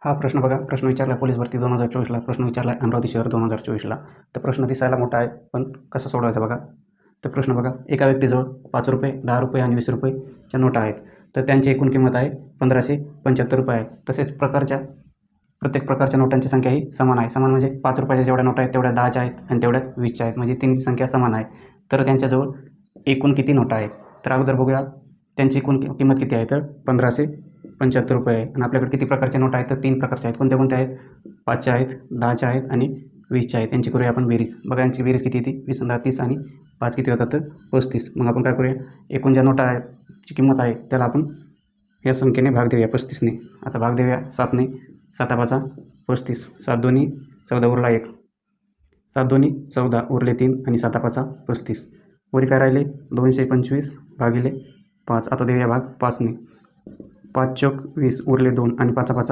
हा प्रश्न बघा. प्रश्न विचारला पोलीस भरती 2024ला. प्रश्न विचारला अमरावती शहर 2024ला. तर प्रश्न दिसायला मोठा आहे, पण कसं सोडवायचा बघा. तर प्रश्न बघा. एका व्यक्तीजवळ ₹5, ₹10 आणि ₹20च्या नोटा आहेत. तर त्यांची एकूण किंमत आहे ₹1575 आहे. तसेच प्रत्येक प्रकारच्या नोटांची संख्या ही समान आहे. समान म्हणजे ₹5च्या जेवढ्या नोटा आहेत तेवढ्या 10च्या आहेत आणि तेवढ्याच 20च्या आहेत. म्हणजे तिन्हीची संख्या समान आहे. तर त्यांच्याजवळ एकूण किती नोटा आहेत? तर अगोदर बघूया त्यांची एकूण किंमत किती आहे. तर ₹1575 आहे. आणि आपल्याकडे किती प्रकारच्या नोटा आहेत? तर 3 प्रकारच्या आहेत. कोणत्या कोणत्या आहेत? 5च्या आहेत, 10च्या आहेत आणि 20च्या आहेत. यांची करूया आपण बेरीज. बघा यांची बेरीज किती येते? 20 आणि 10 30 आणि 5 किती होतात? तर 35. मग आपण काय करूया? एकूण ज्या नोटा आहे ची किंमत आहे त्याला आपण या संख्येने भाग देऊया 35ने. आता भाग देऊया 7ने. 7 35. 7 दोन्ही 14 उरला 1. 7 दोन्ही 14 उरले 3 आणि 7 35. वरी काय राहिले? 225 भागिले 5. आता देऊया भाग 5ने. 5 चौक 20 उरले 2 आणि 5 5